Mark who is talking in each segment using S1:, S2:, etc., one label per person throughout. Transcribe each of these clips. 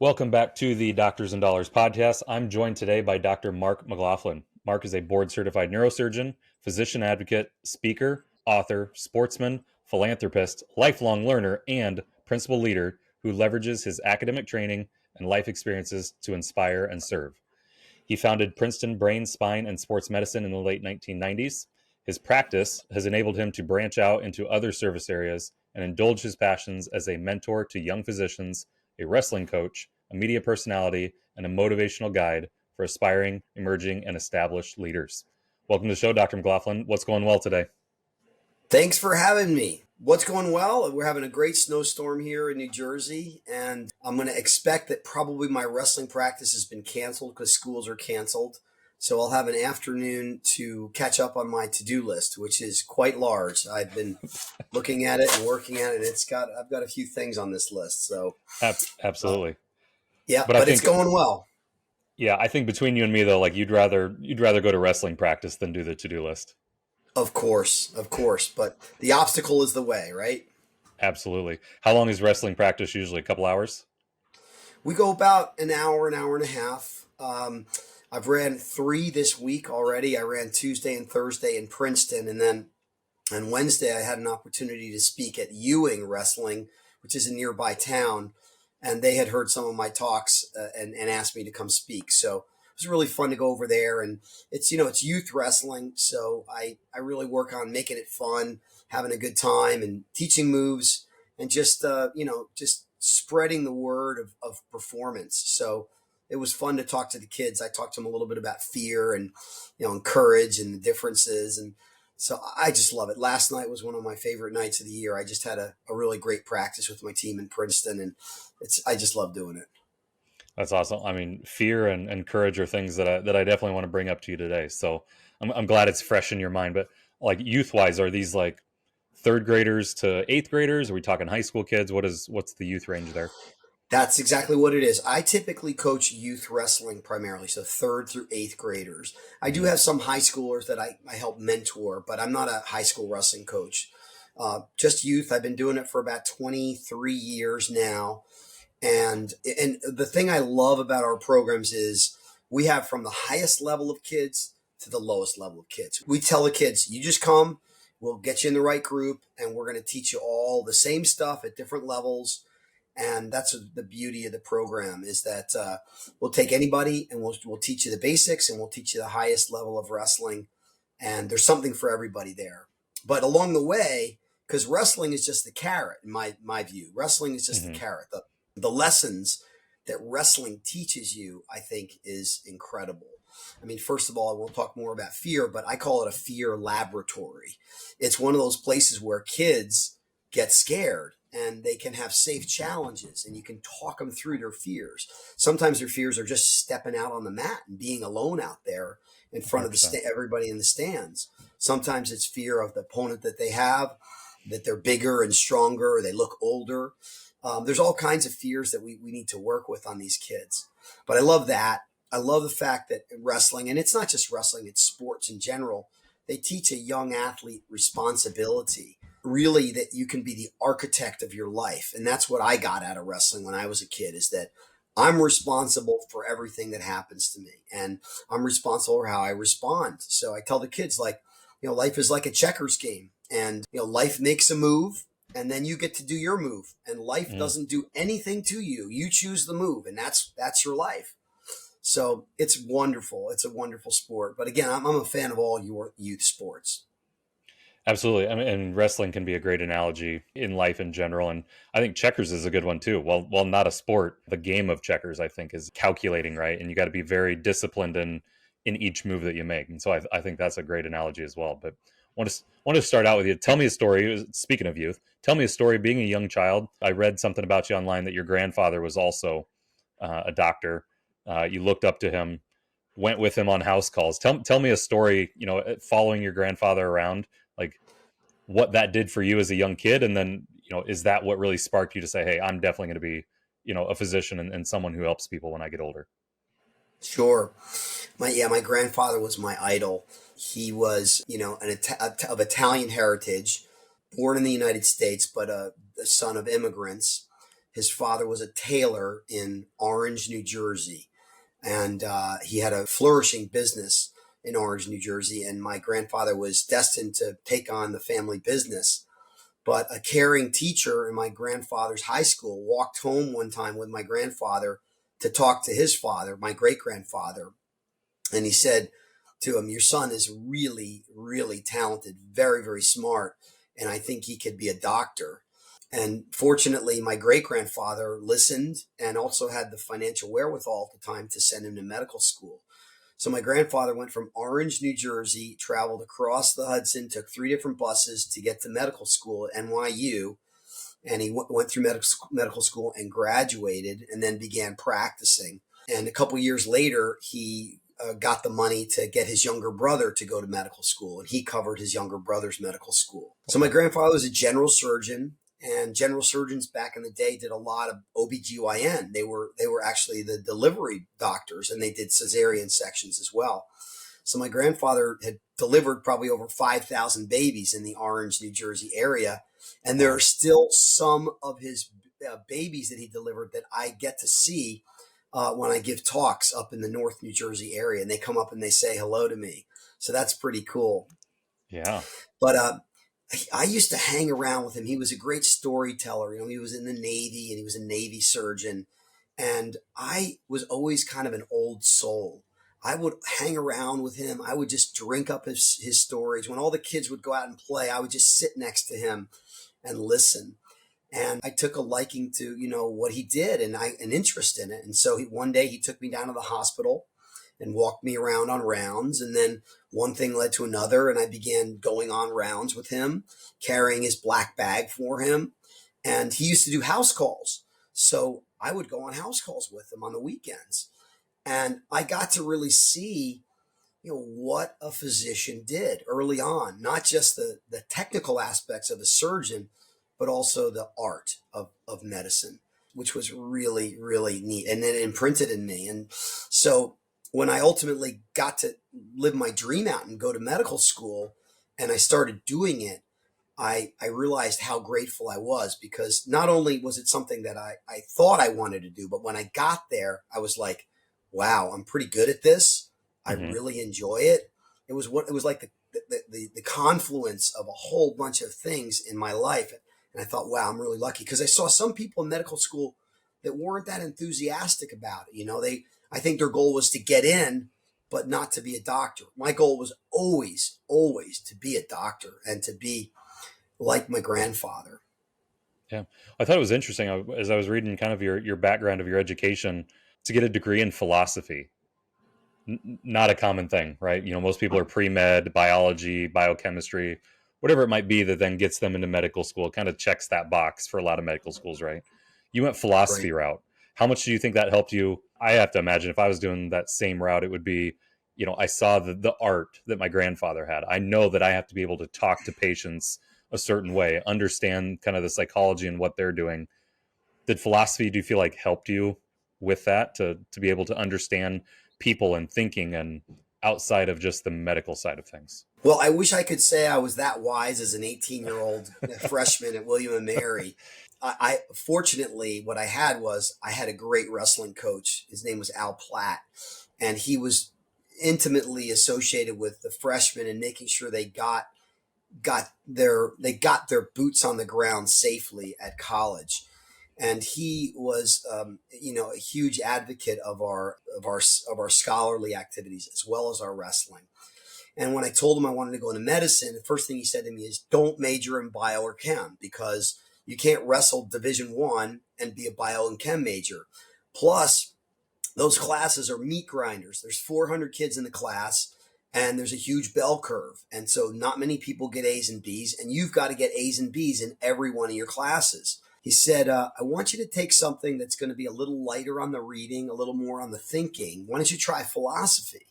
S1: Welcome back to the Doctors and Dollars podcast. I'm joined today by Dr. Mark McLaughlin. Mark is a board certified neurosurgeon, physician advocate, speaker, author, sportsman, philanthropist, lifelong learner, and principal leader who leverages his academic training and life experiences to inspire and serve. He founded Princeton Brain, Spine, and Sports Medicine in the late 1990s. His practice has enabled him to branch out into other service areas and indulge his passions as a mentor to young physicians, a wrestling coach, a media personality, and a motivational guide for aspiring, emerging, and established leaders. Welcome to the show, Dr. McLaughlin. What's going well today?
S2: Thanks for having me. What's going well? We're having a great snowstorm here in New Jersey, and I'm going to expect that probably my wrestling practice has been canceled because schools are canceled. So I'll have an afternoon to catch up on my to-do list, which is quite large. I've been looking at it and working at it. I've got a few things on this list. So
S1: Absolutely.
S2: yeah,
S1: But
S2: but it's going well.
S1: Yeah, I think between you and me though, like you'd rather go to wrestling practice than do the to-do list.
S2: Of course. But the obstacle is the way, right?
S1: Absolutely. How long is wrestling practice usually? A couple hours?
S2: We go about an hour and a half. I've ran 3 this week already. I ran Tuesday and Thursday in Princeton, and then on Wednesday I had an opportunity to speak at Ewing Wrestling, which is a nearby town, and they had heard some of my talks and asked me to come speak. So it was really fun to go over there, and it's youth wrestling, so I really work on making it fun, having a good time, and teaching moves, and just just spreading the word of performance. So it was fun to talk to the kids. I talked to them a little bit about fear and courage and the differences. And so I just love it. Last night was one of my favorite nights of the year. I just had a really great practice with my team in Princeton, and I just love doing it.
S1: That's awesome. I mean, fear and courage are things that I definitely want to bring up to you today. So I'm glad it's fresh in your mind. But like youth wise, are these like third graders to eighth graders? Are we talking high school kids? What's the youth range there?
S2: That's exactly what it is. I typically coach youth wrestling primarily, so 3rd through 8th graders. I do
S1: Mhm.
S2: have some high schoolers that I help mentor, but I'm not a high school wrestling coach. Just youth. I've been doing it for about 23 years now. And the thing I love about our programs is we have from the highest level of kids to the lowest level of kids. We tell the kids, you just come, we'll get you in the right group, and we're going to teach you all the same stuff at different levels. And that's the beauty of the program is that we'll take anybody and we'll teach you the basics and we'll teach you the highest level of wrestling. And there's something for everybody there. But along the way, because wrestling is just the carrot, in my view, wrestling is just the
S1: Mhm.
S2: carrot. The lessons that wrestling teaches you, I think, is incredible. I mean, first of all, we'll talk more about fear, but I call it a fear laboratory. It's one of those places where kids get scared and they can have safe challenges and you can talk them through their fears. Sometimes their fears are just stepping out on the mat and being alone out there in front of
S1: 100%.
S2: everybody in the stands. Sometimes it's fear of the opponent that they have, that they're bigger and stronger, or they look older. There's all kinds of fears that we need to work with on these kids. But I love that. I love the fact that wrestling, and it's not just wrestling, it's sports in general, they teach a young athlete responsibility, really, that you can be the architect of your life. And that's what I got out of wrestling when I was a kid, is that I'm responsible for everything that happens to me. And I'm responsible for how I respond. So I tell the kids, like, life is like a checkers game. And, life makes a move and then you get to do your move. And life
S1: Mhm.
S2: doesn't do anything to you. You choose the move, and that's your life. So it's wonderful. It's a wonderful sport. But again, I'm a fan of all your youth sports.
S1: Absolutely. I mean, and wrestling can be a great analogy in life in general. And I think checkers is a good one too. While not a sport, the game of checkers, I think, is calculating, right? And you got to be very disciplined in each move that you make. And so I think that's a great analogy as well. But want to start out with you. Tell me a story. Speaking of youth, tell me a story. Being a young child, I read something about you online that your grandfather was also a doctor. You looked up to him, went with him on house calls. Tell me a story. Following your grandfather around, like what that did for you as a young kid, and then is that what really sparked you to say, hey, I'm definitely going to be a physician and someone who helps people when I get older?
S2: Sure. My grandfather was my idol. He was, of Italian heritage, born in the United States, but the son of immigrants. His father was a tailor in Orange, New Jersey, and he had a flourishing business in Orange, New Jersey. And my grandfather was destined to take on the family business. But a caring teacher in my grandfather's high school walked home one time with my grandfather to talk to his father, my great grandfather. And he said to him, "Your son is really, really talented, very, very smart. And I think he could be a doctor." And fortunately, my great grandfather listened and also had the financial wherewithal at the time to send him to medical school. So my grandfather went from Orange, New Jersey, traveled across the Hudson, took 3 different buses to get to medical school at NYU. And he went through medical school and graduated and then began practicing. And a couple years later, he got the money to get his younger brother to go to medical school, and he covered his younger brother's medical school. So my grandfather was a general surgeon, and general surgeons back in the day did a lot of OBGYN. They were actually the delivery doctors, and they did cesarean sections as well. So my grandfather had delivered probably over 5,000 babies in the Orange, New Jersey area. And there are still some of his babies that he delivered that I get to see when I give talks up in the North New Jersey area, and they come up and they say hello to me. So that's pretty cool.
S1: Yeah.
S2: But I used to hang around with him. He was a great storyteller. He was in the Navy and he was a Navy surgeon. And I was always kind of an old soul. I would hang around with him. I would just drink up his stories. When all the kids would go out and play, I would just sit next to him and listen. And I took a liking to, what he did and an interest in it. And so one day he took me down to the hospital and walked me around on rounds. And then one thing led to another. And I began going on rounds with him, carrying his black bag for him. And he used to do house calls. So I would go on house calls with him on the weekends. And I got to really see, what a physician did early on, not just the technical aspects of a surgeon, but also the art of medicine, which was really, really neat. And then it imprinted in me. And so when I ultimately got to live my dream out and go to medical school and I started doing it, I realized how grateful I was, because not only was it something that I thought I wanted to do, but when I got there, I was like, wow, I'm pretty good at this. I
S1: Hmm.
S2: really enjoy it. It was like the confluence of a whole bunch of things in my life. And I thought, wow, I'm really lucky, because I saw some people in medical school that weren't that enthusiastic about it. I think their goal was to get in, but not to be a doctor. My goal was always, always to be a doctor and to be like my grandfather.
S1: Yeah. I thought it was interesting as I was reading kind of your background of your education to get a degree in philosophy. Not a common thing, right? Most people are pre-med, biology, biochemistry, whatever it might be that then gets them into medical school. It kind of checks that box for a lot of medical schools, right? You went philosophy
S2: Right.
S1: route. How much do you think that helped you? I have to imagine if I was doing that same route, it would be, I saw the art that my grandfather had. I know that I have to be able to talk to patients a certain way, understand kind of the psychology and what they're doing. Did philosophy, do you feel like, helped you with that to be able to understand people and thinking and outside of just the medical side of things?
S2: Well, I wish I could say I was that wise as an 18-year-old freshman at William and Mary. I fortunately, what I had was I had a great wrestling coach. His name was Al Platt, and he was intimately associated with the freshmen and making sure they got their boots on the ground safely at college. And he was, a huge advocate of our scholarly activities as well as our wrestling. And when I told him I wanted to go into medicine, the first thing he said to me is, "Don't major in bio or chem, because you can't wrestle Division 1 and be a bio and chem major. Plus, those classes are meat grinders. There's 400 kids in the class, and there's a huge bell curve. And so not many people get A's and B's, and you've got to get A's and B's in every one of your classes." He said, "I want you to take something that's going to be a little lighter on the reading, a little more on the thinking. Why don't you try philosophy?"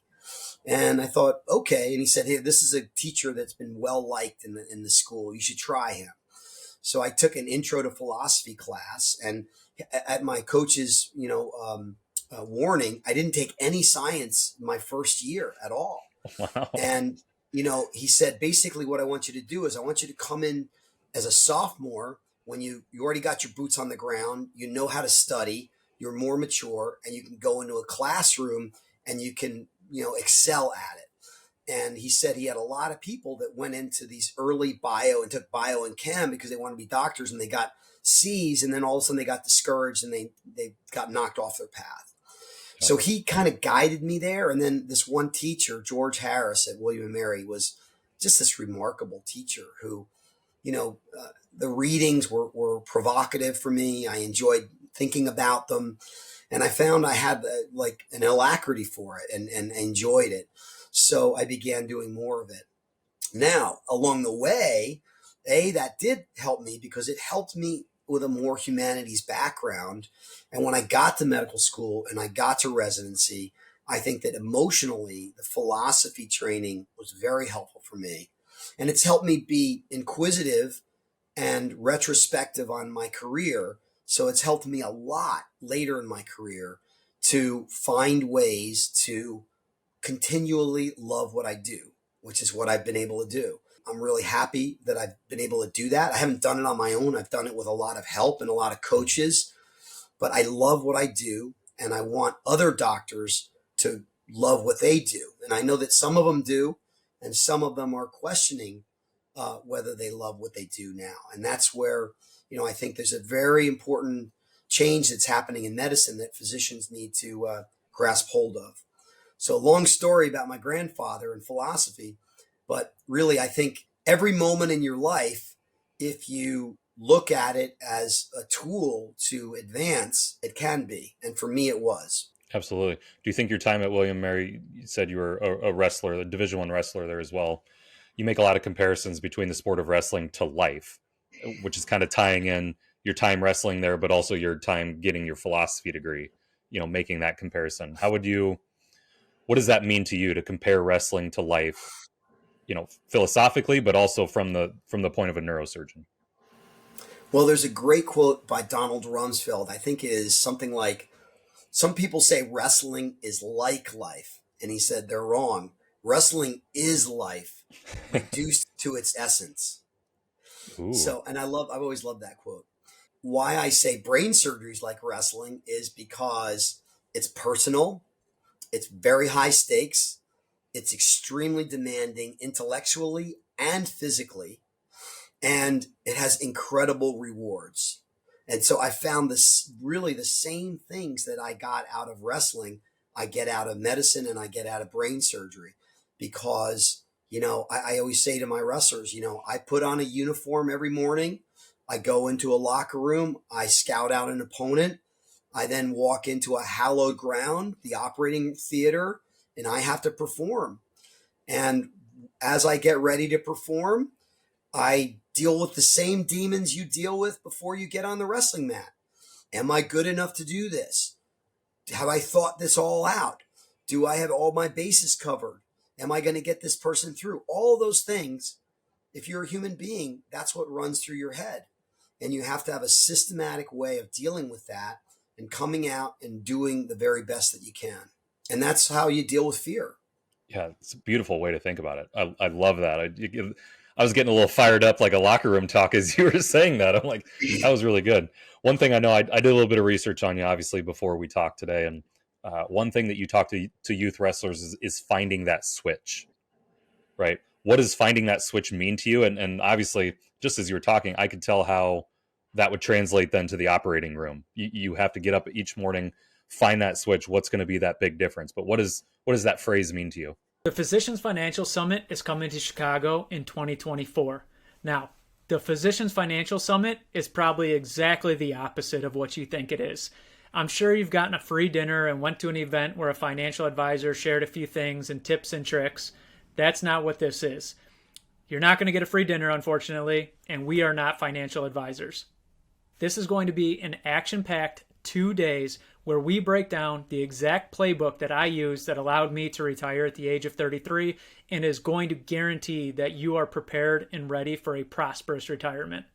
S2: And I thought, okay. And he said, "Hey, this is a teacher that's been well liked in the school. You should try him." So I took an intro to philosophy class, and at my coach's, warning, I didn't take any science my first year at all.
S1: Wow.
S2: And he said, basically, what I want you to do is I want you to come in as a sophomore when you already got your boots on the ground, you know how to study, you're more mature, and you can go into a classroom and you can, excel at it. And he said he had a lot of people that went into these early bio and took bio and chem because they wanted to be doctors, and they got C's, and then all of a sudden they got discouraged and they got knocked off their path.
S1: Yep.
S2: So he kind of guided me there. And then this one teacher, George Harris at William and Mary, was just this remarkable teacher who, the readings were provocative for me. I enjoyed thinking about them, and I found I had like an alacrity for it and enjoyed it. So I began doing more of it. Now, along the way, that did help me because it helped me with a more humanities background. And when I got to medical school and I got to residency, I think that emotionally, the philosophy training was very helpful for me. And it's helped me be inquisitive and retrospective on my career. So it's helped me a lot later in my career to find ways to continually love what I do, which is what I've been able to do. I'm really happy that I've been able to do that. I haven't done it on my own. I've done it with a lot of help and a lot of coaches, but I love what I do, and I want other doctors to love what they do. And I know that some of them do, and some of them are questioning whether they love what they do now. And that's where, I think there's a very important change that's happening in medicine that physicians need to grasp hold of. So long story about my grandfather and philosophy, but really I think every moment in your life, if you look at it as a tool to advance, it can be. And for me, it was.
S1: Absolutely. Do you think your time at William Mary, you said you were a wrestler, a Division I wrestler there as well. You make a lot of comparisons between the sport of wrestling to life, which is kind of tying in your time wrestling there, but also your time getting your philosophy degree, making that comparison. What does that mean to you to compare wrestling to life, philosophically, but also from the point of a neurosurgeon?
S2: Well, there's a great quote by Donald Rumsfeld. I think it is something like, some people say wrestling is like life. And he said they're wrong. Wrestling is life reduced to its essence.
S1: Ooh.
S2: So, and I've always loved that quote. Why I say brain surgery is like wrestling is because it's personal. It's very high stakes. It's extremely demanding intellectually and physically. And it has incredible rewards. And so I found this really the same things that I got out of wrestling, I get out of medicine and I get out of brain surgery. Because, I always say to my wrestlers, I put on a uniform every morning. I go into a locker room. I scout out an opponent. I then walk into a hallowed ground, the operating theater, and I have to perform. And as I get ready to perform, I deal with the same demons you deal with before you get on the wrestling mat. Am I good enough to do this? Have I thought this all out? Do I have all my bases covered? Am I going to get this person through? All those things, if you're a human being, that's what runs through your head. And you have to have a systematic way of dealing with that and coming out and doing the very best that you can. And that's how you deal with fear.
S1: Yeah, it's a beautiful way to think about it. I love that. I was getting a little fired up like a locker room talk as you were saying that. I'm like, that was really good. One thing I know, I did a little bit of research on you, obviously, before we talked today. And one thing that you talk to youth wrestlers is finding that switch, right? What does finding that switch mean to you? And obviously, just as you were talking, I could tell how that would translate then to the operating room. You have to get up each morning, find that switch. What's going to be that big difference? But what does that phrase mean to you?
S3: The Physicians Financial Summit is coming to Chicago in 2024. Now, the Physicians Financial Summit is probably exactly the opposite of what you think it is. I'm sure you've gotten a free dinner and went to an event where a financial advisor shared a few things and tips and tricks. That's not what this is. You're not going to get a free dinner, unfortunately, and we are not financial advisors. This is going to be an action-packed 2 days where we break down the exact playbook that I used that allowed me to retire at the age of 33 and is going to guarantee that you are prepared and ready for a prosperous retirement.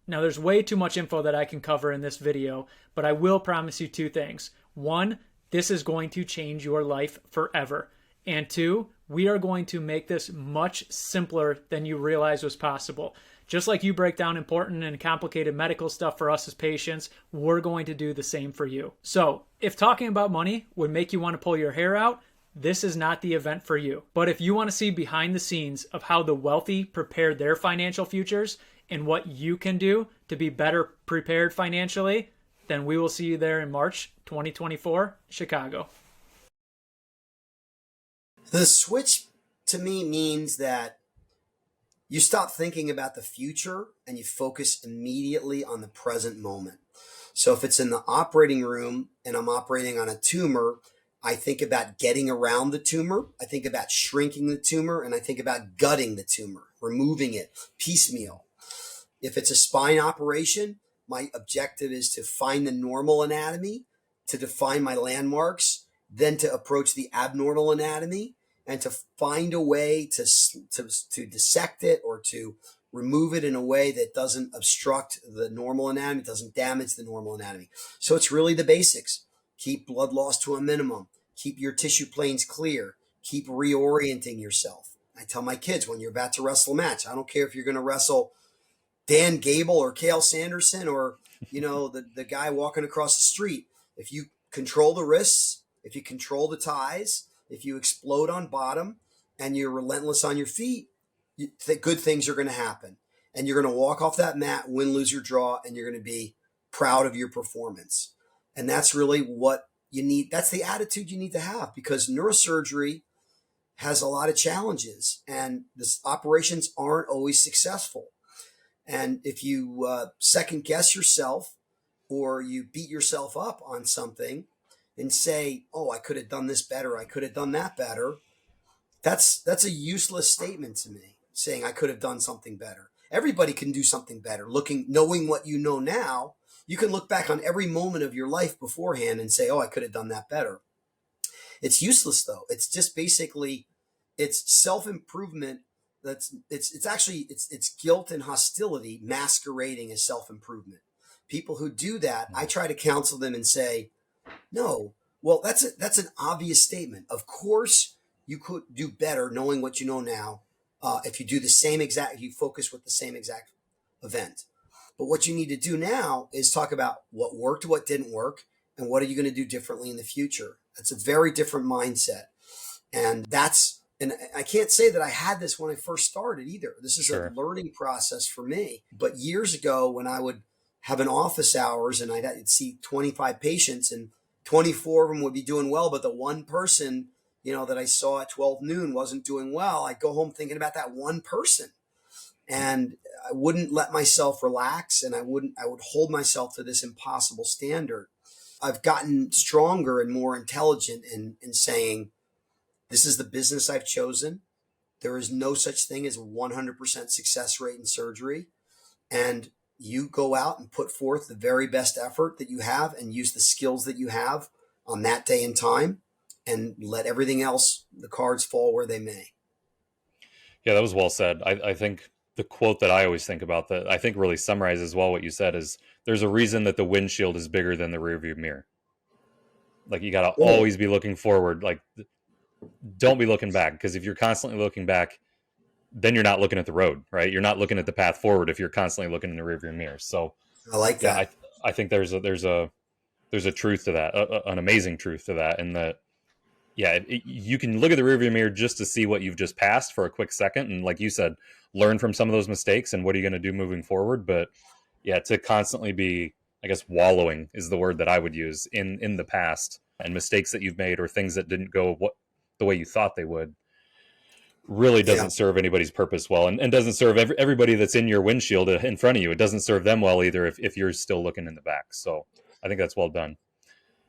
S3: Now, there's way too much info that I can cover in this video, but I will promise you two things. One, this is going to change your life forever. And two, we are going to make this much simpler than you realize was possible. Just like you break down important and complicated medical stuff for us as patients, we're going to do the same for you. So if talking about money would make you want to pull your hair out, this is not the event for you. But if you want to see behind the scenes of how the wealthy prepare their financial futures and what you can do to be better prepared financially, then we will see you there in March 2024, Chicago.
S2: The switch to me means that you stop thinking about the future and you focus immediately on the present moment. So if it's in the operating room and I'm operating on a tumor, I think about getting around the tumor. I think about shrinking the tumor, and I think about gutting the tumor, removing it piecemeal. If it's a spine operation, my objective is to find the normal anatomy, to define my landmarks, then to approach the abnormal anatomy, and to find a way to dissect it or to remove it in a way that doesn't obstruct the normal anatomy, doesn't damage the normal anatomy. So it's really the basics. Keep blood loss to a minimum. Keep your tissue planes clear. Keep reorienting yourself. I tell my kids, when you're about to wrestle a match, I don't care if you're going to wrestle Dan Gable or Cale Sanderson or, the guy walking across the street. If you control the wrists, if you control the ties, if you explode on bottom and you're relentless on your feet, good things are going to happen. And you're going to walk off that mat, win, lose, or draw, and you're going to be proud of your performance. And that's really what you need. That's the attitude you need to have, because neurosurgery has a lot of challenges and the operations aren't always successful. And if you second guess yourself or you beat yourself up on something and say, oh, I could have done this better, I could have done that better, that's a useless statement to me, saying I could have done something better. Everybody can do something better. Knowing what you know now, you can look back on every moment of your life beforehand and say, oh, I could have done that better. It's useless, though. It's just basically, it's self-improvement. It's guilt and hostility masquerading as self-improvement. People who do that, I try to counsel them and say, no, well, that's an obvious statement. Of course, you could do better knowing what you know now if you do you focus with the same exact event. But what you need to do now is talk about what worked, what didn't work, and what are you going to do differently in the future. That's a very different mindset. And I can't say that I had this when I first started either. This is a learning process for me. But years ago, when I would have an office hours and I'd see 25 patients and 24 of them would be doing well, but the one person, that I saw at 12 noon wasn't doing well, I'd go home thinking about that one person. And I wouldn't let myself relax, and I would hold myself to this impossible standard. I've gotten stronger and more intelligent in saying, this is the business I've chosen. There is no such thing as a 100% success rate in surgery. And you go out and put forth the very best effort that you have and use the skills that you have on that day and time, and let everything else, the cards fall where they may.
S1: Yeah, that was well said. I think the quote that I always think about that I think really summarizes well what you said is, there's a reason that the windshield is bigger than the rearview mirror. Like, you got to always be looking forward. Like, don't be looking back, because if you're constantly looking back, then you're not looking at the road, right? You're not looking at the path forward if you're constantly looking in the rearview mirror. So
S2: I like that.
S1: I think there's a truth to that, an amazing truth to that, and that, you can look at the rearview mirror just to see what you've just passed for a quick second, and like you said, learn from some of those mistakes and what are you going to do moving forward. But to constantly be, I guess, wallowing is the word that I would use in the past, and mistakes that you've made or things that didn't go the way you thought they would, really doesn't serve anybody's purpose well, and doesn't serve everybody that's in your windshield in front of you. It doesn't serve them well either if you're still looking in the back. So I think that's well done.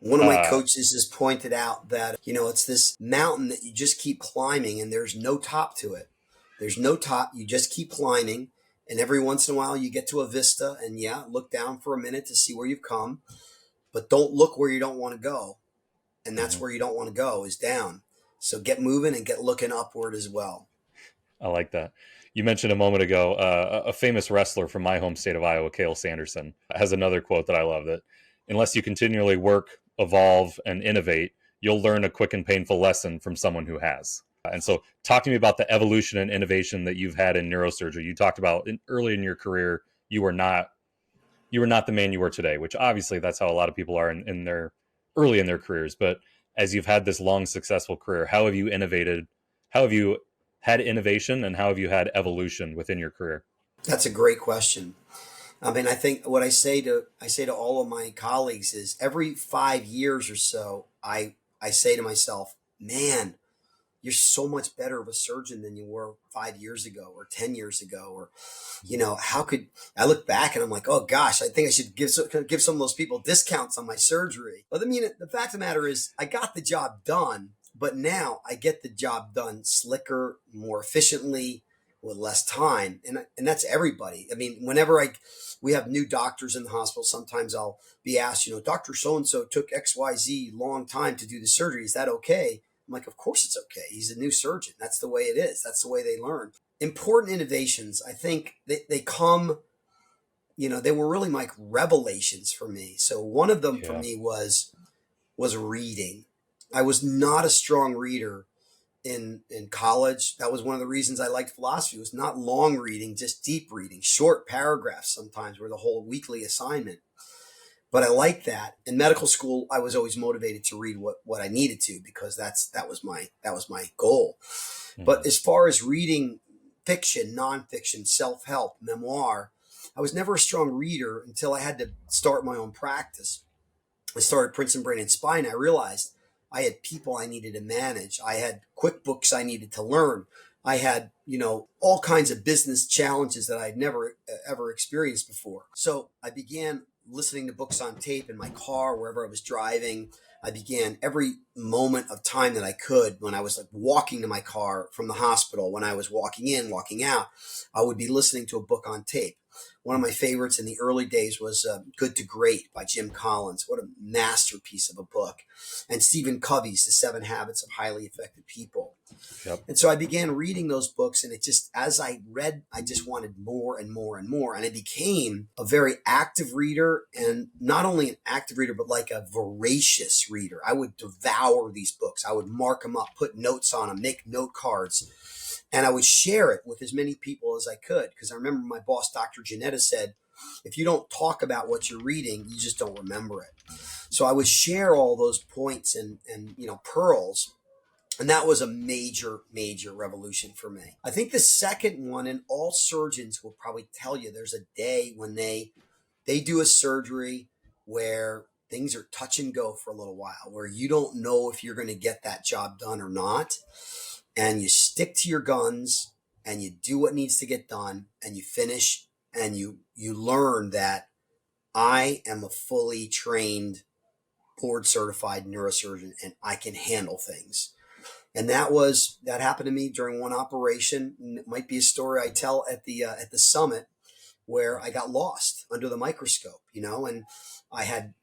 S2: One of my coaches has pointed out that, it's this mountain that you just keep climbing and there's no top to it. There's no top. You just keep climbing. And every once in a while you get to a vista and look down for a minute to see where you've come, but don't look where you don't want to go. And that's where you don't want to go, is down. So get moving and get looking upward as well.
S1: I like that. You mentioned a moment ago, a famous wrestler from my home state of Iowa, Cale Sanderson, has another quote that I love, that unless you continually work, evolve, and innovate, you'll learn a quick and painful lesson from someone who has. And so talk to me about the evolution and innovation that you've had in neurosurgery. You talked about early in your career, you were not the man you were today, which obviously that's how a lot of people are in their early in their careers. But as you've had this long, successful career, how have you innovated? How have you had innovation and how have you had evolution within your career?
S2: That's a great question. I mean, I think what I say to all of my colleagues is every 5 years or so, I say to myself, man, you're so much better of a surgeon than you were 5 years ago or 10 years ago. Or, how could I look back and I'm like, oh gosh, I think I should give some of those people discounts on my surgery. But I mean, the fact of the matter is I got the job done, but now I get the job done slicker, more efficiently, with less time. And that's everybody. I mean, we have new doctors in the hospital, sometimes I'll be asked, Dr. So-and-so took XYZ long time to do the surgery. Is that okay? I'm like, of course it's okay. He's a new surgeon. That's the way it is. That's the way they learn. Important innovations, I think they come, they were really like revelations for me. So one of them for
S1: Yeah.
S2: me was reading. I was not a strong reader in college. That was one of the reasons I liked philosophy. It was not long reading, just deep reading. Short paragraphs sometimes were the whole weekly assignment. But I liked that. In medical school, I was always motivated to read what I needed to because that was my goal.
S1: Mhm.
S2: But as far as reading fiction, nonfiction, self-help, memoir, I was never a strong reader until I had to start my own practice. I started Princeton Brain and Spine. I realized I had people I needed to manage. I had QuickBooks I needed to learn. I had, all kinds of business challenges that I'd never ever experienced before. So I began listening to books on tape in my car, wherever I was driving. I began every moment of time that I could when I was like walking to my car from the hospital, when I was walking in, walking out, I would be listening to a book on tape. One of my favorites in the early days was Good to Great by Jim Collins. What a masterpiece of a book. And Stephen Covey's The 7 Habits of Highly Effective People.
S1: Yep.
S2: And so I began reading those books, and as I read, I just wanted more and more and more. And I became a very active reader, and not only an active reader, but like a voracious reader. I would devour these books. I would mark them up, put notes on them, make note cards, and I would share it with as many people as I could. Because I remember my boss, Dr. Janetta, said, if you don't talk about what you're reading, you just don't remember it. So I would share all those points and pearls. And that was a major, major revolution for me. I think the second one, and all surgeons will probably tell you, there's a day when they do a surgery where things are touch and go for a little while, where you don't know if you're going to get that job done or not. And you stick to your guns and you do what needs to get done and you finish and you learn that I am a fully trained, board certified neurosurgeon and I can handle things. And that happened to me during one operation. It might be a story I tell at the summit where I got lost under the microscope, and I had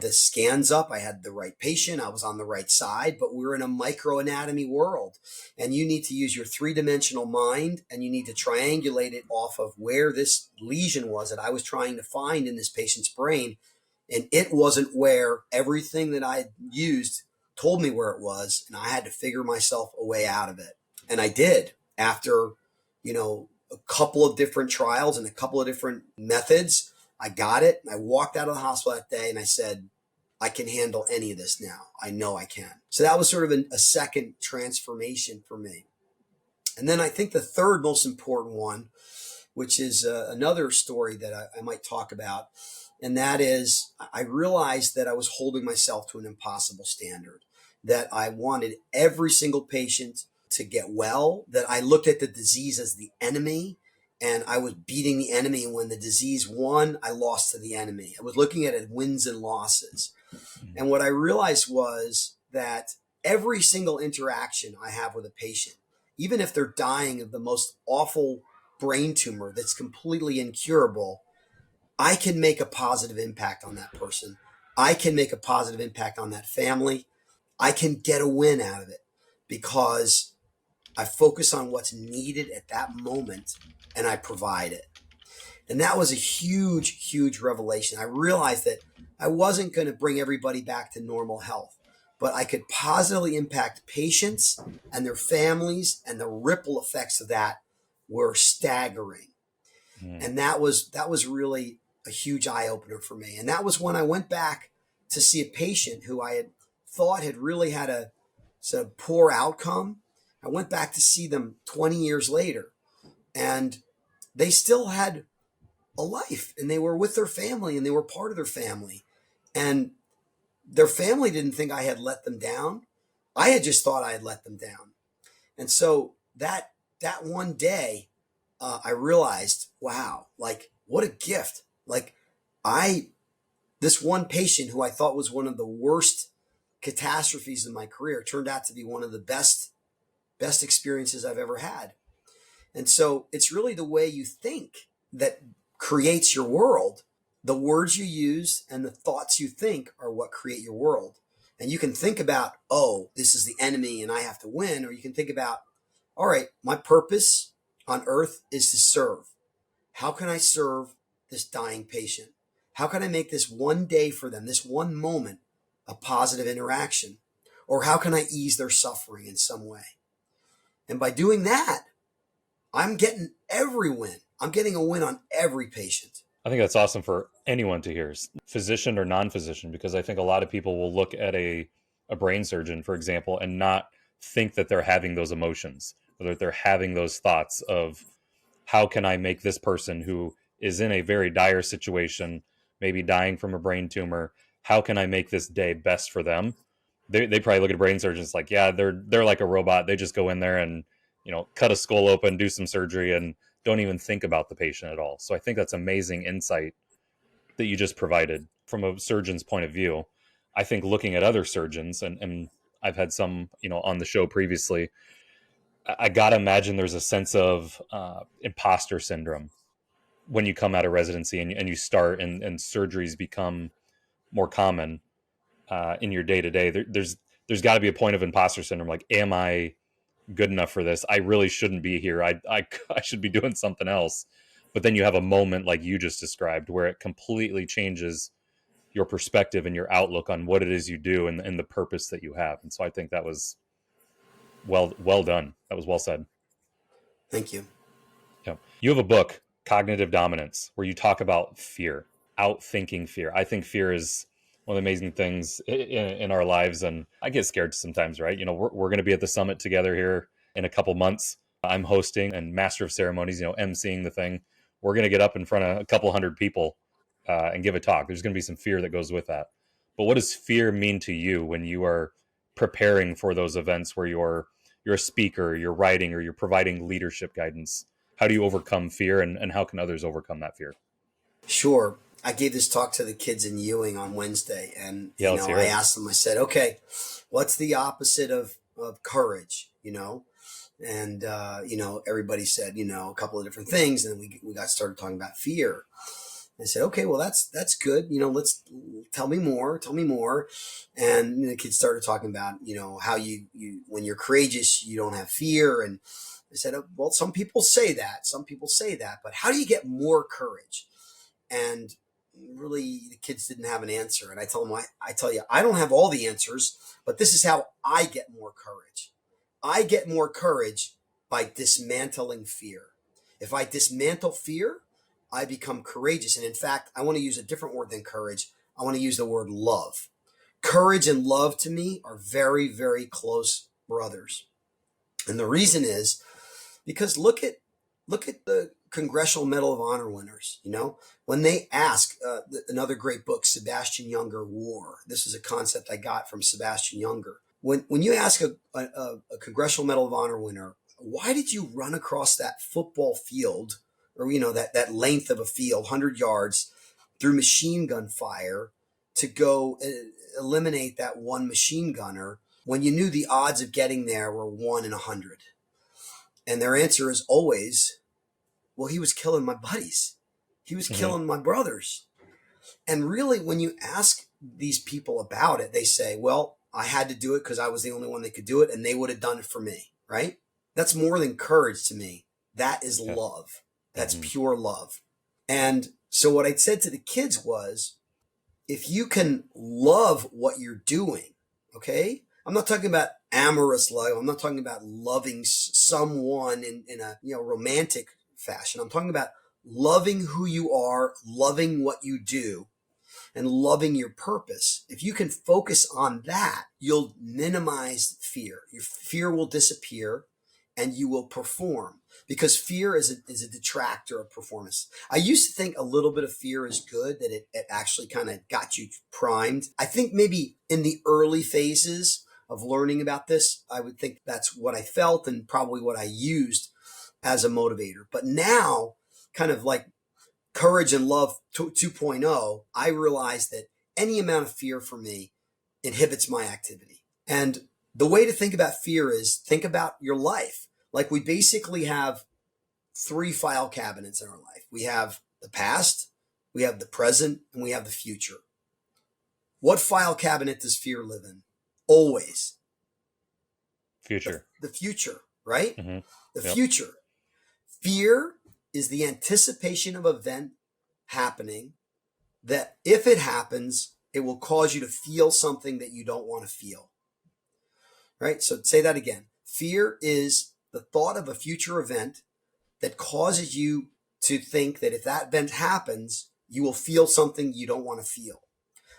S2: the scans up. I had the right patient. I was on the right side, but we were in a microanatomy world, and you need to use your 3-dimensional mind, and you need to triangulate it off of where this lesion was that I was trying to find in this patient's brain. And it wasn't where everything that I had used told me where it was, and I had to figure myself a way out of it. And I did after, a couple of different trials and a couple of different methods. I got it. I walked out of the hospital that day and I said, I can handle any of this now. I know I can. So that was sort of a second transformation for me. And then I think the third most important one, which is another story that I might talk about, and that is I realized that I was holding myself to an impossible standard, that I wanted every single patient to get well, that I looked at the disease as the enemy, and I was beating the enemy. And when the disease won, I lost to the enemy. I was looking at it wins and losses. And what I realized was that every single interaction I have with a patient, even if they're dying of the most awful brain tumor that's completely incurable, I can make a positive impact on that person. I can make a positive impact on that family. I can get a win out of it because I focus on what's needed at that moment and I provide it. And that was a huge, huge revelation. I realized that I wasn't going to bring everybody back to normal health, but I could positively impact patients and their families, and the ripple effects of that were staggering.
S1: Mm.
S2: And that was really a huge eye opener for me. And that was when I went back to see a patient who I had thought had really had a poor outcome. I went back to see them 20 years later, and they still had a life, and they were with their family, and they were part of their family. And their family didn't think I had let them down. I had just thought I had let them down. And so that one day, I realized, wow, like what a gift. Like this one patient who I thought was one of the worst catastrophes in my career turned out to be one of the best experiences I've ever had. And so it's really the way you think that creates your world. The words you use and the thoughts you think are what create your world. And you can think about, oh, this is the enemy and I have to win. Or you can think about, all right, my purpose on earth is to serve. How can I serve this dying patient? How can I make this one day for them, this one moment, a positive interaction? Or how can I ease their suffering in some way? And by doing that, I'm getting every win. I'm getting a win on every patient.
S1: I think that's awesome for anyone to hear, physician or non-physician, because I think a lot of people will look at a brain surgeon, for example, and not think that they're having those emotions, or that they're having those thoughts of how can I make this person who is in a very dire situation, maybe dying from a brain tumor, how can I make this day best for them? They probably look at brain surgeons like, yeah, they're like a robot. They just go in there and, cut a skull open, do some surgery, and don't even think about the patient at all. So I think that's amazing insight that you just provided from a surgeon's point of view. I think looking at other surgeons, and I've had some, on the show previously, I got to imagine there's a sense of imposter syndrome when you come out of residency and you start and surgeries become more common in your day to day. There's got to be a point of imposter syndrome. Like, am I good enough for this? I really shouldn't be here. I should be doing something else. But then you have a moment like you just described where it completely changes your perspective and your outlook on what it is you do and the purpose that you have. And so I think that was well done. That was well said.
S2: Thank you.
S1: Yeah. You have a book, Cognitive Dominance, where you talk about fear, outthinking fear. I think fear is one of the amazing things in our lives. And I get scared sometimes, right? We're going to be at the summit together here in a couple months. I'm hosting and master of ceremonies, emceeing the thing. We're going to get up in front of a couple hundred people and give a talk. There's going to be some fear that goes with that. But what does fear mean to you when you are preparing for those events where you're a speaker, you're writing, or you're providing leadership guidance? How do you overcome fear, and how can others overcome that fear?
S2: Sure. I gave this talk to the kids in Ewing on Wednesday, and
S1: Yeah, let's hear
S2: I
S1: it.
S2: asked them, I said, okay, what's the opposite of courage? And everybody said, a couple of different things, and then we got started talking about fear. I said, okay, well, that's good. Let's tell me more. And the kids started talking about, how you when you're courageous, you don't have fear. And I said, well, some people say that, but how do you get more courage? And really, the kids didn't have an answer. And I tell them, I tell you, I don't have all the answers, but this is how I get more courage. I get more courage by dismantling fear. If I dismantle fear, I become courageous. And in fact, I want to use a different word than courage. I want to use the word love. Courage and love to me are very, very close brothers. And the reason is because look at the Congressional Medal of Honor winners. When they ask, another great book, Sebastian Junger, War. This is a concept I got from Sebastian Junger. When you ask a Congressional Medal of Honor winner, why did you run across that football field, or that length of a field, 100 yards, through machine gun fire to go eliminate that one machine gunner when you knew the odds of getting there were 1 in 100? And their answer is always, well, he was killing my buddies. He was killing my brothers. And really, when you ask these people about it, they say, well, I had to do it because I was the only one that could do it, and they would have done it for me, right? That's more than courage to me. That is love. That's pure love. And so what I said to the kids was, if you can love what you're doing, Okay. I'm not talking about amorous love. I'm not talking about loving someone in a, romantic fashion. I'm talking about loving who you are, loving what you do, and loving your purpose. If you can focus on that, you'll minimize fear. Your fear will disappear and you will perform, because fear is a detractor of performance. I used to think a little bit of fear is good, that it actually kind of got you primed. I think maybe in the early phases of learning about this, I would think that's what I felt and probably what I used as a motivator. But now, kind of like Courage and Love 2.0, I realized that any amount of fear for me inhibits my activity. And the way to think about fear is think about your life. Like, we basically have 3 file cabinets in our life. We have the past, we have the present, and we have the future. What file cabinet does fear live in? Always.
S1: Future.
S2: The future, right?
S1: Mm-hmm.
S2: The
S1: Yep.
S2: future. Fear is the anticipation of an event happening that, if it happens, it will cause you to feel something that you don't want to feel. Right? So say that again. Fear is the thought of a future event that causes you to think that if that event happens, you will feel something you don't want to feel.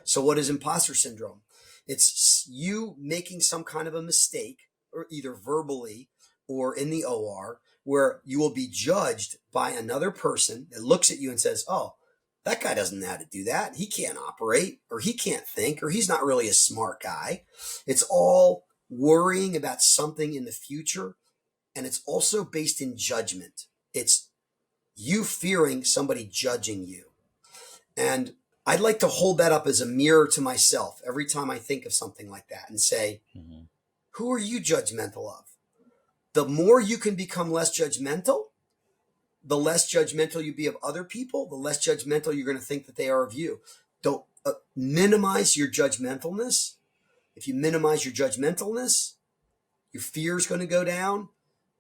S2: So what is imposter syndrome? It's you making some kind of a mistake, or either verbally or in the OR, where you will be judged by another person that looks at you and says, oh, that guy doesn't know how to do that. He can't operate, or he can't think, or he's not really a smart guy. It's all worrying about something in the future. And it's also based in judgment. It's you fearing somebody judging you. And I'd like to hold that up as a mirror to myself every time I think of something like that and say, who are you judgmental of? The more you can become less judgmental, the less judgmental you be of other people, the less judgmental you're going to think that they are of you. Don't minimize your judgmentalness. If you minimize your judgmentalness, your fear is going to go down,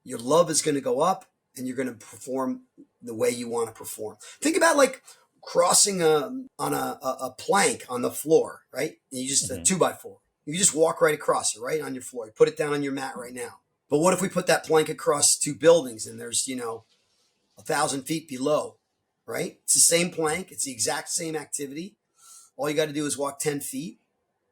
S2: your love is going to go up, and you're going to perform the way you want to perform. Think about like crossing on a plank on the floor, right? And you just a 2x4. You just walk right across it, right on your floor. You put it down on your mat right now. But what if we put that plank across 2 buildings and there's 1,000 feet below, right? It's the same plank. It's the exact same activity. All you got to do is walk 10 feet,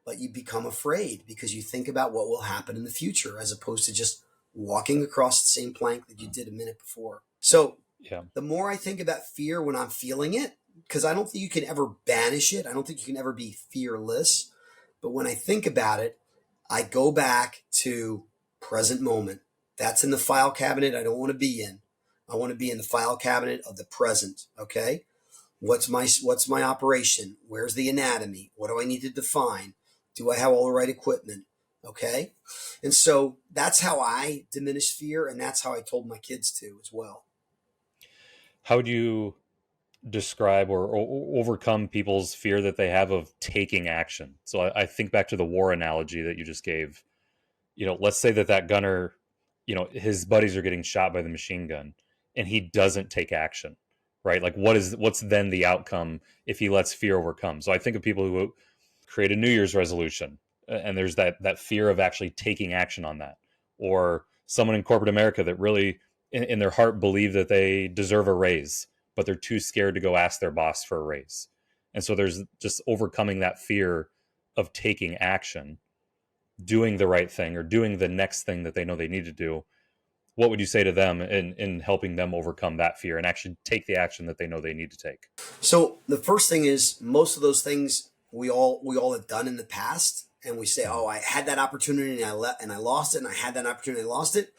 S2: but you become afraid because you think about what will happen in the future, as opposed to just walking across the same plank that you did a minute before. So the more I think about fear when I'm feeling it, because I don't think you can ever banish it. I don't think you can ever be fearless. But when I think about it, I go back to present moment. That's in the file cabinet I don't want to be in. I want to be in the file cabinet of the present. Okay. What's my operation? Where's the anatomy? What do I need to define? Do I have all the right equipment? Okay. And so that's how I diminish fear. And that's how I told my kids to as well.
S1: How do you describe or overcome people's fear that they have of taking action? So I think back to the war analogy that you just gave. Let's say that gunner, his buddies are getting shot by the machine gun and he doesn't take action, right? Like what's then the outcome if he lets fear overcome? So I think of people who create a New Year's resolution and there's that fear of actually taking action on that, or someone in corporate America that really in their heart believe that they deserve a raise, but they're too scared to go ask their boss for a raise. And so there's just overcoming that fear of taking action, doing the right thing or doing the next thing that they know they need to do. What would you say to them in helping them overcome that fear and actually take the action that they know they need to take?
S2: So the first thing is, most of those things we all have done in the past, and we say, oh, I had that opportunity and I lost it, and I had that opportunity and I lost it.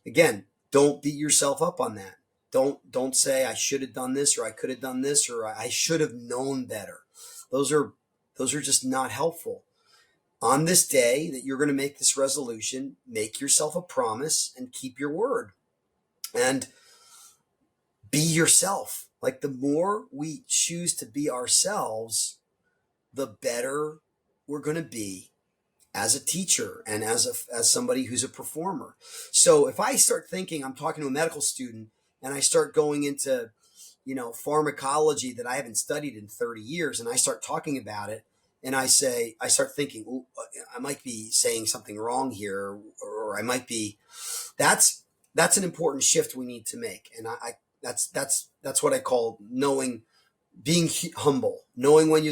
S2: Again, don't beat yourself up on that. Don't say I should have done this, or I could have done this, or I should have known better. Those are just not helpful. On this day that you're going to make this resolution, make yourself a promise and keep your word. And be yourself. Like, the more we choose to be ourselves, the better we're going to be as a teacher and as somebody who's a performer. So if I start thinking, I'm talking to a medical student and I start going into, pharmacology that I haven't studied in 30 years, and I start talking about it, and I start thinking, "Ooh, I might be saying something wrong here, or I might be, that's, that's an important shift we need to make. And that's what I call knowing, being humble, knowing when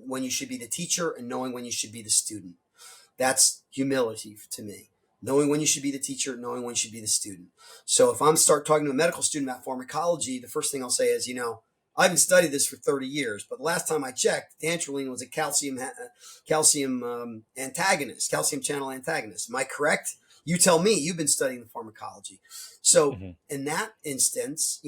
S2: when you should be the teacher and knowing when you should be the student. That's humility to me. Knowing when you should be the teacher, knowing when you should be the student. So if I'm start talking to a medical student about pharmacology, the first thing I'll say is, I haven't studied this for 30 years, but the last time I checked, dantrolene was a calcium antagonist, calcium channel antagonist. Am I correct? You tell me. You've been studying the pharmacology. So in that instance,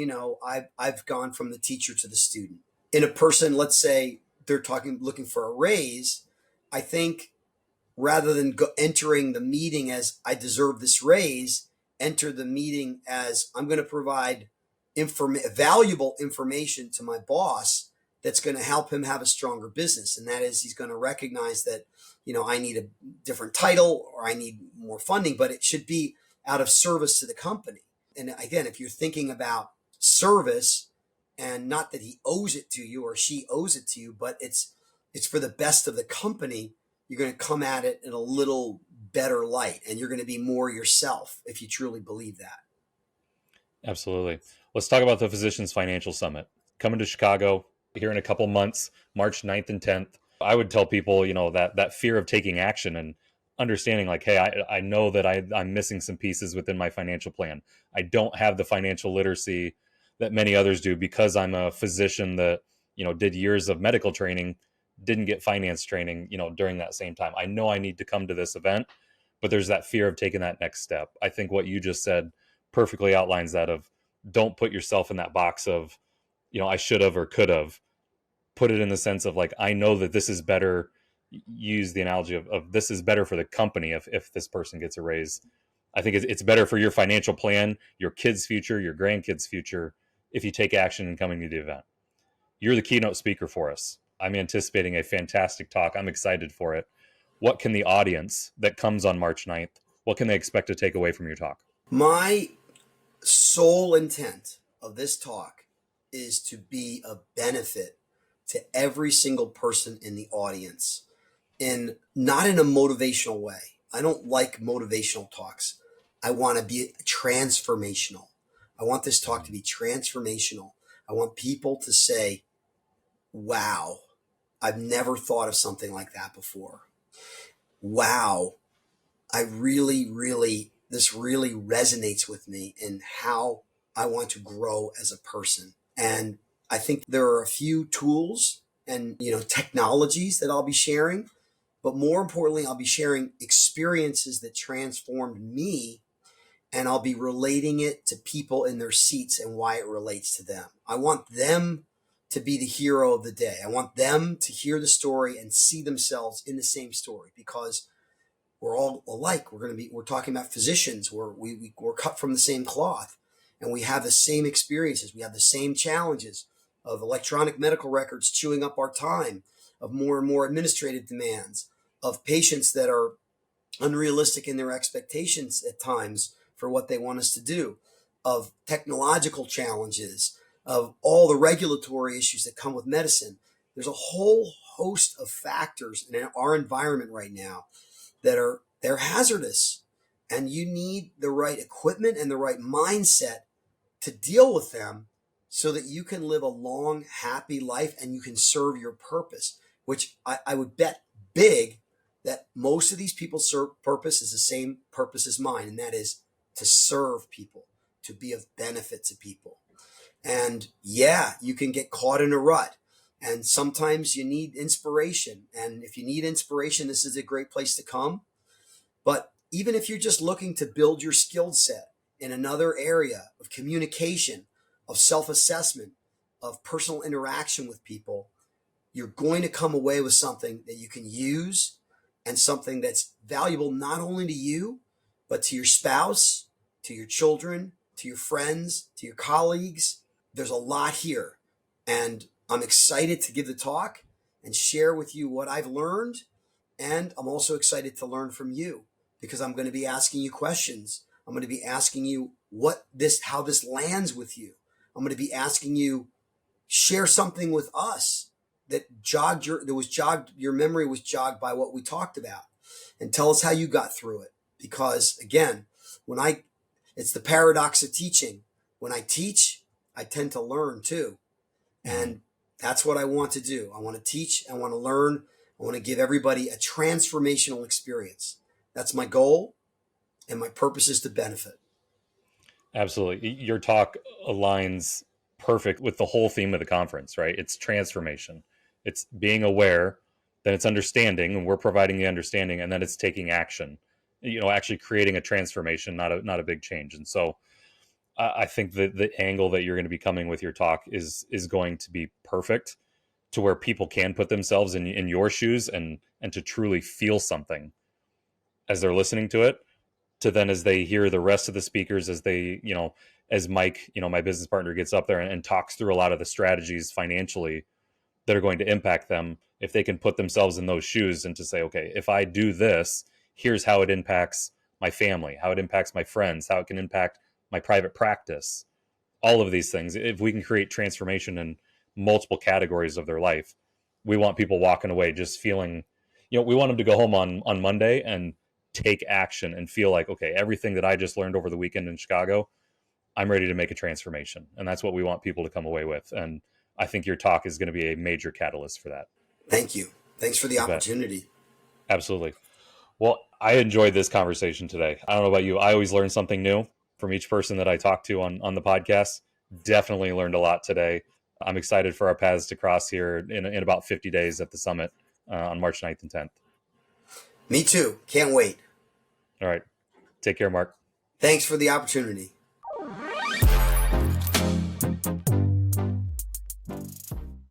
S2: I've gone from the teacher to the student. In a person, let's say they're looking for a raise, I think rather than entering the meeting as I deserve this raise, enter the meeting as I'm going to provide valuable information to my boss that's going to help him have a stronger business. And that is, he's going to recognize that, I need a different title or I need more funding, but it should be out of service to the company. And again, if you're thinking about service, and not that he owes it to you or she owes it to you, but it's for the best of the company, you're going to come at it in a little better light, and you're going to be more yourself if you truly believe that.
S1: Absolutely. Let's talk about the Physicians Financial Summit coming to Chicago here in a couple months, March 9th and 10th. I would tell people, that fear of taking action and understanding like, hey, I know that I'm missing some pieces within my financial plan. I don't have the financial literacy that many others do because I'm a physician that, did years of medical training, didn't get finance training, during that same time. I know I need to come to this event, but there's that fear of taking that next step. I think what you just said perfectly outlines that of don't put yourself in that box of, I should have or could have. Put it in the sense of like, I know that this is better. Use the analogy of this is better for the company if this person gets a raise. I think it's better for your financial plan, your kids' future, your grandkids' future, if you take action in coming to the event. You're the keynote speaker for us. I'm anticipating a fantastic talk. I'm excited for it. What can the audience that comes on March 9th, what can they expect to take away from your talk?
S2: My sole intent of this talk is to be a benefit to every single person in the audience, and not in a motivational way. I don't like motivational talks. I want to be transformational. I want this talk to be transformational. I want people to say, wow, I've never thought of something like that before. Wow, I this really resonates with me in how I want to grow as a person. And I think there are a few tools and, technologies that I'll be sharing, but more importantly, I'll be sharing experiences that transformed me, and I'll be relating it to people in their seats and why it relates to them. I want them to be the hero of the day. I want them to hear the story and see themselves in the same story, because we're all alike. We're talking about physicians. We're cut from the same cloth, and we have the same experiences. We have the same challenges of electronic medical records chewing up our time, of more and more administrative demands, of patients that are unrealistic in their expectations at times for what they want us to do, of technological challenges, of all the regulatory issues that come with medicine. There's a whole host of factors in our environment right now they're hazardous, and you need the right equipment and the right mindset to deal with them so that you can live a long, happy life and you can serve your purpose, which I would bet big that most of these people's purpose is the same purpose as mine, and that is to serve people, to be of benefit to people. And yeah, you can get caught in a rut, and sometimes you need inspiration. And if you need inspiration, this is a great place to come. But even if you're just looking to build your skill set in another area of communication, of self-assessment, of personal interaction with people, you're going to come away with something that you can use, and something that's valuable not only to you, but to your spouse, to your children, to your friends, to your colleagues. There's a lot here, and I'm excited to give the talk and share with you what I've learned. And I'm also excited to learn from you, because I'm going to be asking you questions. I'm going to be asking you how this lands with you. I'm going to be asking you, share something with us your memory was jogged by what we talked about, and tell us how you got through it. Because again, it's the paradox of teaching. When I teach, I tend to learn too. And that's what I want to do. I want to teach. I want to learn. I want to give everybody a transformational experience. That's my goal. And my purpose is to benefit.
S1: Absolutely. Your talk aligns perfect with the whole theme of the conference, right? It's transformation. It's being aware, then it's understanding, and we're providing the understanding, and then it's taking action. Actually creating a transformation, not a big change. And so I think that the angle that you're going to be coming with your talk is going to be perfect, to where people can put themselves in your shoes and to truly feel something as they're listening to it, to then as they hear the rest of the speakers, as they, as Mike, my business partner, gets up there and talks through a lot of the strategies financially that are going to impact them, if they can put themselves in those shoes and to say, okay, if I do this, here's how it impacts my family, how it impacts my friends, how it can impact my private practice, all of these things. If we can create transformation in multiple categories of their life, we want people walking away just feeling, we want them to go home on Monday and take action and feel like, okay, everything that I just learned over the weekend in Chicago, I'm ready to make a transformation. And that's what we want people to come away with. And I think your talk is going to be a major catalyst for that.
S2: Thank you. Thanks for the opportunity.
S1: Absolutely. Well, I enjoyed this conversation today. I don't know about you. I always learn something new from each person that I talk to on the podcast. Definitely learned a lot today. I'm excited for our paths to cross here in about 50 days at the summit on March 9th and 10th.
S2: Me too. Can't wait.
S1: All right. Take care, Mark.
S2: Thanks for the opportunity.